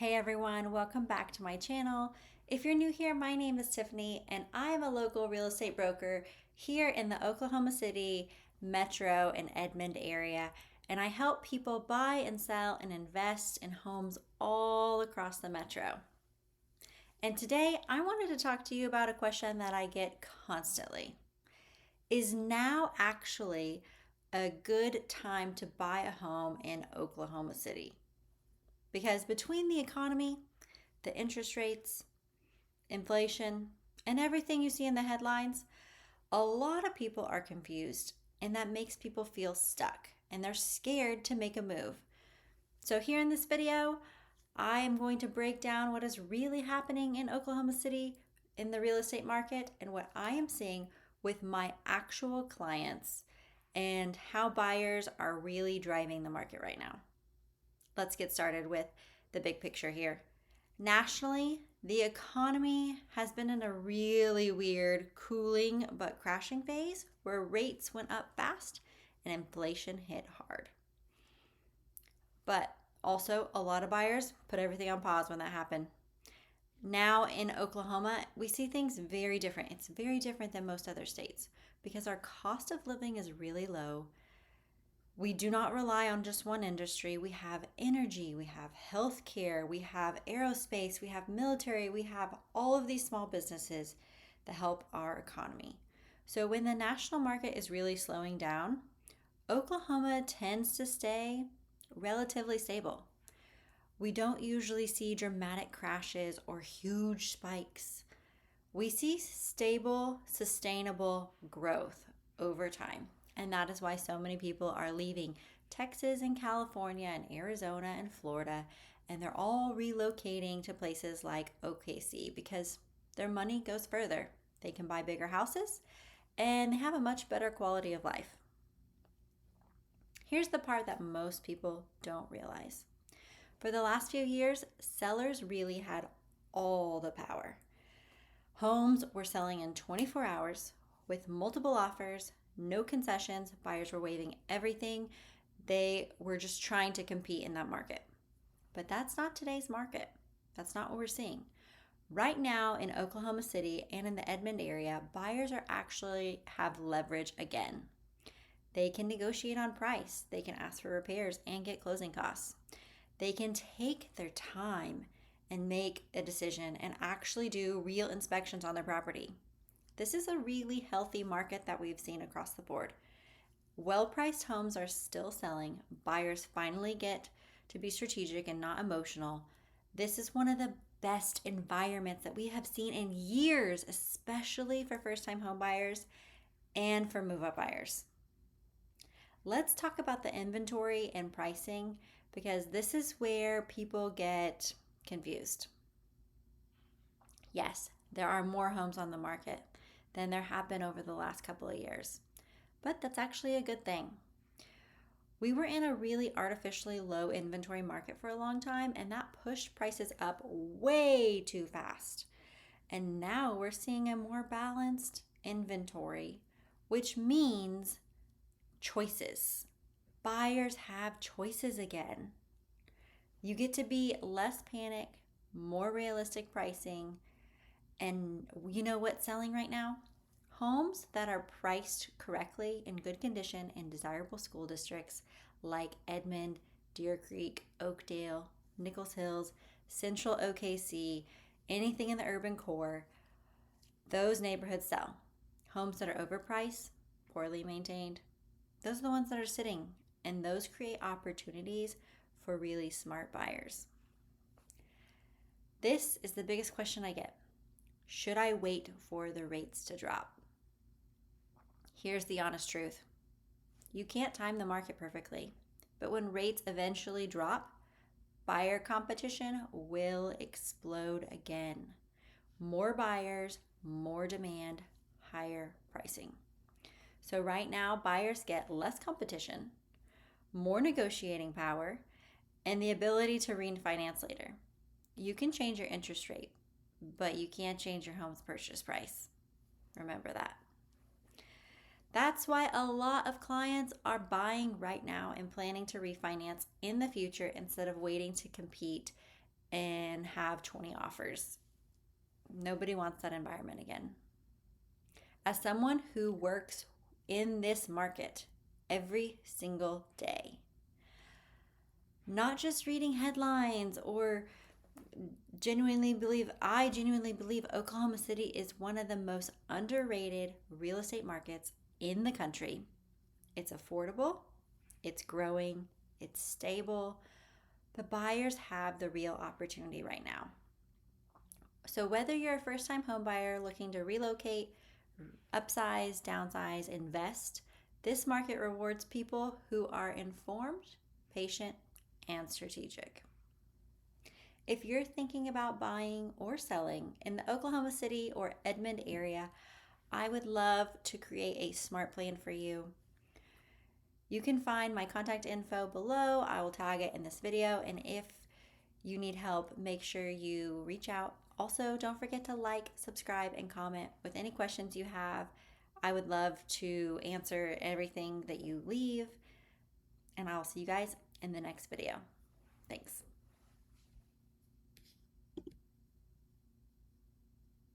Hey everyone, welcome back to my channel. If you're new here, my name is Tiffany and I'm a local real estate broker here in the Oklahoma City metro and Edmond area, and I help people buy and sell and invest in homes all across the metro. And today I wanted to talk to you about a question that I get constantly. Is now actually a good time to buy a home in Oklahoma City? Because between the economy, the interest rates, inflation, and everything you see in the headlines, a lot of people are confused, and that makes people feel stuck and they're scared to make a move. So, here in this video, I am going to break down what is really happening in Oklahoma City in the real estate market and what I am seeing with my actual clients and how buyers are really driving the market right now. Let's get started with the big picture here. Nationally, the economy has been in a really weird cooling but crashing phase where rates went up fast and inflation hit hard. But also, a lot of buyers put everything on pause when that happened. Now in Oklahoma, we see things very different. It's very different than most other states because our cost of living is really low. We do not rely on just one industry. We have energy, we have healthcare, we have aerospace, we have military, we have all of these small businesses that help our economy. So when the national market is really slowing down, Oklahoma tends to stay relatively stable. We don't usually see dramatic crashes or huge spikes. We see stable, sustainable growth over time. And that is why so many people are leaving Texas and California and Arizona and Florida, and they're all relocating to places like OKC because their money goes further. They can buy bigger houses and they have a much better quality of life. Here's the part that most people don't realize. For the last few years, sellers really had all the power. Homes were selling in 24 hours with multiple offers, no concessions. Buyers were waiving everything. They were just trying to compete in that market. But that's not today's market. That's not what we're seeing. Right now in Oklahoma City and in the Edmond area, buyers are actually have leverage again. They can negotiate on price. They can ask for repairs and get closing costs. They can take their time and make a decision and actually do real inspections on their property. This is a really healthy market that we've seen across the board. Well-priced homes are still selling. Buyers finally get to be strategic and not emotional. This is one of the best environments that we have seen in years, especially for first-time home buyers and for move-up buyers. Let's talk about the inventory and pricing because this is where people get confused. Yes, there are more homes on the market than there have been over the last couple of years. But that's actually a good thing. We were in a really artificially low inventory market for a long time, and that pushed prices up way too fast. And now we're seeing a more balanced inventory, which means choices. Buyers have choices again. You get to be less panic, more realistic pricing. And you know what's selling right now? Homes that are priced correctly in good condition in desirable school districts like Edmond, Deer Creek, Oakdale, Nichols Hills, Central OKC, anything in the urban core, those neighborhoods sell. Homes that are overpriced, poorly maintained, those are the ones that are sitting, and those create opportunities for really smart buyers. This is the biggest question I get. Should I wait for the rates to drop? Here's the honest truth. You can't time the market perfectly, but when rates eventually drop, buyer competition will explode again. More buyers, more demand, higher pricing. So right now, buyers get less competition, more negotiating power, and the ability to refinance later. You can change your interest rate, but you can't change your home's purchase price. Remember that. That's why a lot of clients are buying right now and planning to refinance in the future instead of waiting to compete and have 20 offers. Nobody wants that environment again. As someone who works in this market every single day, not just reading headlines or I genuinely believe Oklahoma City is one of the most underrated real estate markets in the country. It's affordable, it's growing, it's stable. The buyers have the real opportunity right now. So whether you're a first-time home buyer looking to relocate, upsize, downsize, invest, this market rewards people who are informed, patient, and strategic. If you're thinking about buying or selling in the Oklahoma City or Edmond area, I would love to create a smart plan for you. You can find my contact info below. I will tag it in this video. And if you need help, make sure you reach out. Also, don't forget to like, subscribe, and comment with any questions you have. I would love to answer everything that you leave. And I'll see you guys in the next video. Thanks.